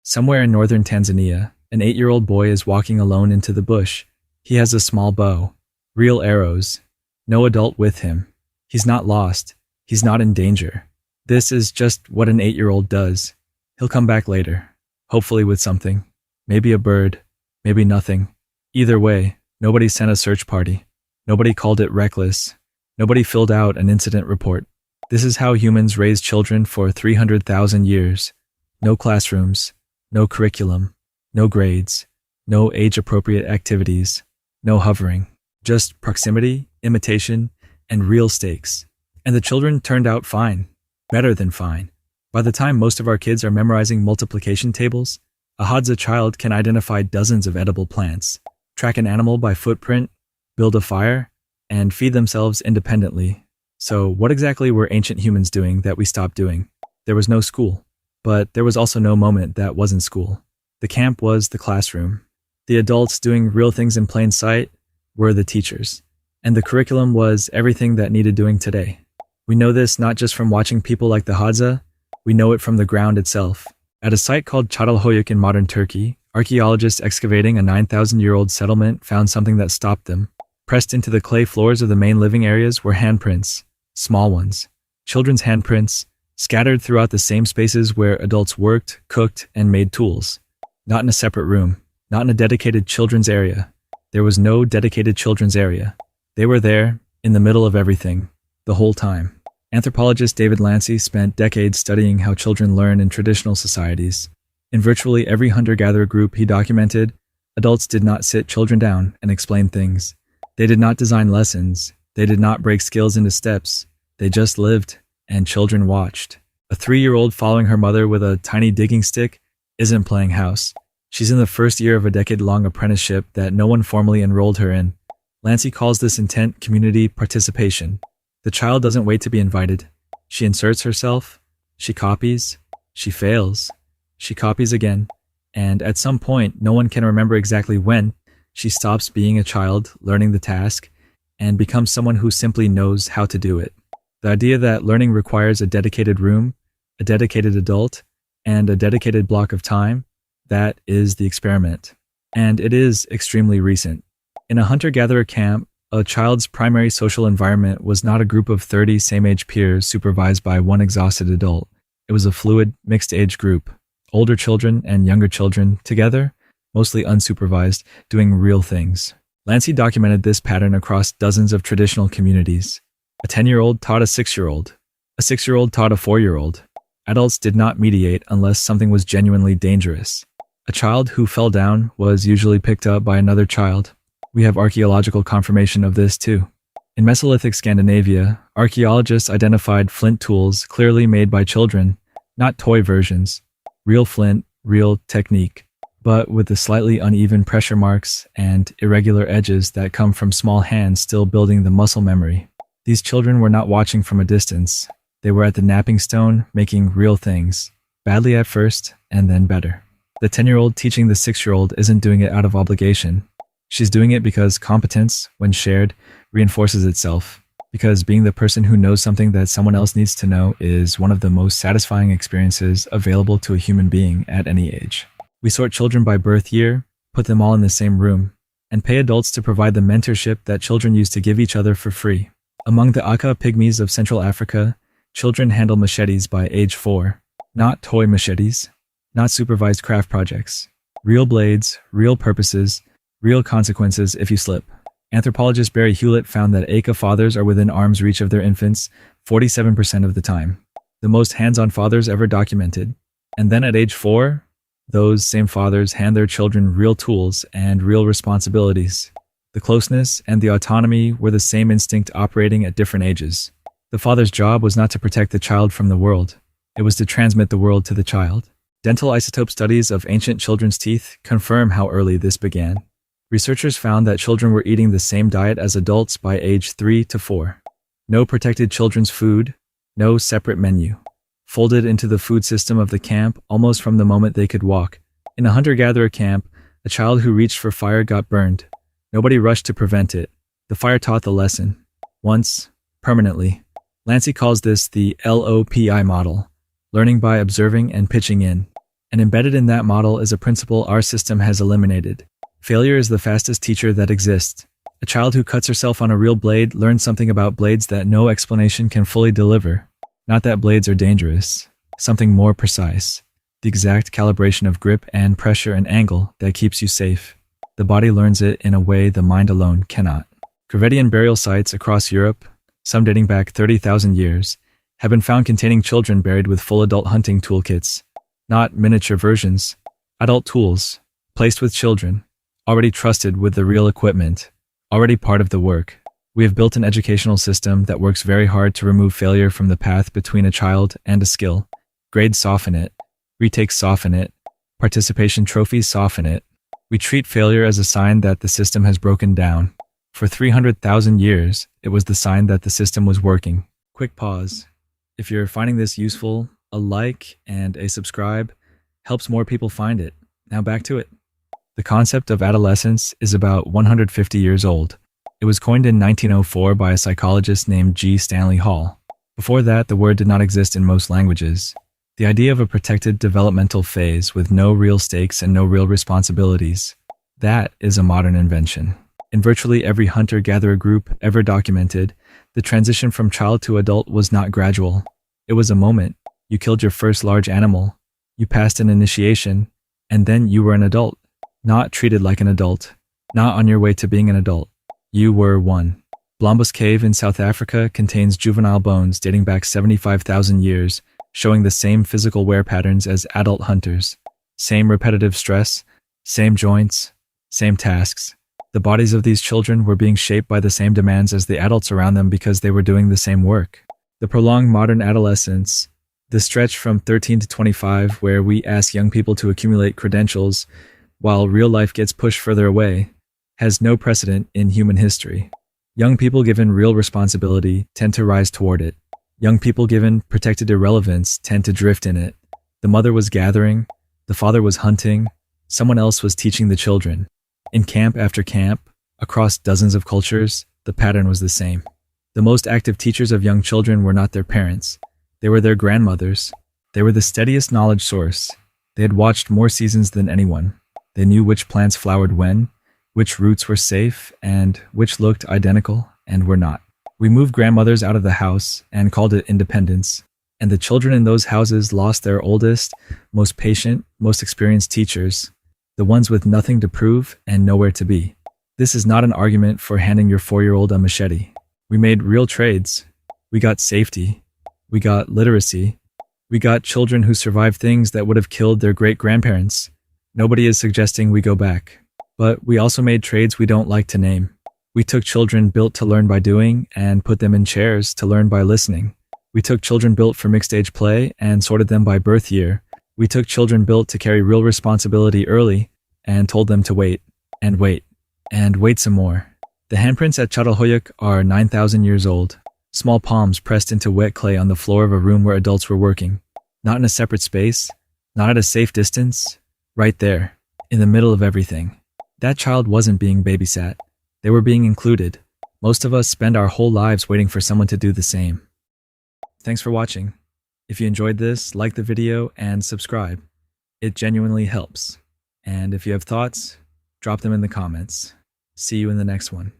Somewhere in northern Tanzania, an 8-year-old boy is walking alone into the bush. He has a small bow, real arrows, no adult with him. He's not lost. He's not in danger. This is just what an 8-year-old does. He'll come back later, hopefully with something. Maybe a bird, maybe nothing. Either way, nobody sent a search party. Nobody called it reckless. Nobody filled out an incident report. This is how humans raise children for 300,000 years. No classrooms, no curriculum, no grades, no age-appropriate activities, no hovering. Just proximity, imitation, and real stakes. And the children turned out fine. Better than fine. By the time most of our kids are memorizing multiplication tables, a Hadza child can identify dozens of edible plants, track an animal by footprint, build a fire, and feed themselves independently. So what exactly were ancient humans doing that we stopped doing? There was no school, but there was also no moment that wasn't school. The camp was the classroom. The adults doing real things in plain sight were the teachers, and the curriculum was everything that needed doing today. We know this not just from watching people like the Hadza, we know it from the ground itself. At a site called Çatalhöyük in modern Turkey, archaeologists excavating a 9,000-year-old settlement found something that stopped them. Pressed into the clay floors of the main living areas were handprints, small ones, children's handprints, scattered throughout the same spaces where adults worked, cooked, and made tools. Not in a separate room, not in a dedicated children's area. There was no dedicated children's area. They were there, in the middle of everything, the whole time. Anthropologist David Lancy spent decades studying how children learn in traditional societies. In virtually every hunter-gatherer group he documented, adults did not sit children down and explain things. They did not design lessons. They did not break skills into steps. They just lived, and children watched. A 3-year-old following her mother with a tiny digging stick isn't playing house. She's in the first year of a decade-long apprenticeship that no one formally enrolled her in. Lancy calls this intent community participation. The child doesn't wait to be invited. She inserts herself, she copies, she fails, she copies again, and at some point, no one can remember exactly when, she stops being a child, learning the task, and becomes someone who simply knows how to do it. The idea that learning requires a dedicated room, a dedicated adult, and a dedicated block of time, that is the experiment. And it is extremely recent. In a hunter-gatherer camp, a child's primary social environment was not a group of 30 same-age peers supervised by one exhausted adult. It was a fluid, mixed-age group. Older children and younger children, together, mostly unsupervised, doing real things. Lancy documented this pattern across dozens of traditional communities. A 10-year-old taught a 6-year-old. A 6-year-old taught a 4-year-old. Adults did not mediate unless something was genuinely dangerous. A child who fell down was usually picked up by another child. We have archaeological confirmation of this too. In Mesolithic Scandinavia, archaeologists identified flint tools clearly made by children, not toy versions. Real flint, real technique, but with the slightly uneven pressure marks and irregular edges that come from small hands still building the muscle memory. These children were not watching from a distance. They were at the napping stone making real things, badly at first and then better. The 10-year-old teaching the 6-year-old isn't doing it out of obligation. She's doing it because competence, when shared, reinforces itself. Because being the person who knows something that someone else needs to know is one of the most satisfying experiences available to a human being at any age. We sort children by birth year, put them all in the same room, and pay adults to provide the mentorship that children used to give each other for free. Among the Aka pygmies of Central Africa, children handle machetes by age 4. Not toy machetes, not supervised craft projects. Real blades, real purposes, real consequences if you slip. Anthropologist Barry Hewlett found that Aka fathers are within arm's reach of their infants 47% of the time. The most hands-on fathers ever documented. And then at age 4, those same fathers hand their children real tools and real responsibilities. The closeness and the autonomy were the same instinct operating at different ages. The father's job was not to protect the child from the world. It was to transmit the world to the child. Dental isotope studies of ancient children's teeth confirm how early this began. Researchers found that children were eating the same diet as adults by age 3 to 4. No protected children's food, no separate menu. Folded into the food system of the camp almost from the moment they could walk. In a hunter-gatherer camp, a child who reached for fire got burned. Nobody rushed to prevent it. The fire taught the lesson. Once, permanently. Lancy calls this the LOPI model, learning by observing and pitching in. And embedded in that model is a principle our system has eliminated. Failure is the fastest teacher that exists. A child who cuts herself on a real blade learns something about blades that no explanation can fully deliver. Not that blades are dangerous, something more precise. The exact calibration of grip and pressure and angle that keeps you safe. The body learns it in a way the mind alone cannot. Gravettian burial sites across Europe, some dating back 30,000 years, have been found containing children buried with full adult hunting toolkits. Not miniature versions, adult tools, placed with children, already trusted with the real equipment, already part of the work. We have built an educational system that works very hard to remove failure from the path between a child and a skill. Grades soften it, retakes soften it, participation trophies soften it. We treat failure as a sign that the system has broken down. For 300,000 years, it was the sign that the system was working. Quick pause. If you're finding this useful, a like and a subscribe helps more people find it. Now back to it. The concept of adolescence is about 150 years old. It was coined in 1904 by a psychologist named G. Stanley Hall. Before that, the word did not exist in most languages. The idea of a protected developmental phase with no real stakes and no real responsibilities. That is a modern invention. In virtually every hunter-gatherer group ever documented, the transition from child to adult was not gradual. It was a moment. You killed your first large animal. You passed an initiation, and then you were an adult. Not treated like an adult. Not on your way to being an adult. You were one. Blombos Cave in South Africa contains juvenile bones dating back 75,000 years, showing the same physical wear patterns as adult hunters. Same repetitive stress, same joints, same tasks. The bodies of these children were being shaped by the same demands as the adults around them because they were doing the same work. The prolonged modern adolescence, the stretch from 13 to 25 where we ask young people to accumulate credentials while real life gets pushed further away, has no precedent in human history. Young people given real responsibility tend to rise toward it. Young people given protected irrelevance tend to drift in it. The mother was gathering, the father was hunting, someone else was teaching the children. In camp after camp, across dozens of cultures, the pattern was the same. The most active teachers of young children were not their parents. They were their grandmothers. They were the steadiest knowledge source. They had watched more seasons than anyone. They knew which plants flowered when, which roots were safe, and which looked identical and were not. We moved grandmothers out of the house and called it independence, and the children in those houses lost their oldest, most patient, most experienced teachers, the ones with nothing to prove and nowhere to be. This is not an argument for handing your 4-year-old a machete. We made real trades. We got safety. We got literacy. We got children who survived things that would have killed their great-grandparents. Nobody is suggesting we go back. But we also made trades we don't like to name. We took children built to learn by doing and put them in chairs to learn by listening. We took children built for mixed-age play and sorted them by birth year. We took children built to carry real responsibility early and told them to wait, and wait, and wait some more. The handprints at Çatalhöyük are 9,000 years old. Small palms pressed into wet clay on the floor of a room where adults were working. Not in a separate space, not at a safe distance, right there, in the middle of everything. That child wasn't being babysat. They were being included. Most of us spend our whole lives waiting for someone to do the same. Thanks for watching. If you enjoyed this, like the video and subscribe. It genuinely helps. And if you have thoughts, drop them in the comments. See you in the next one.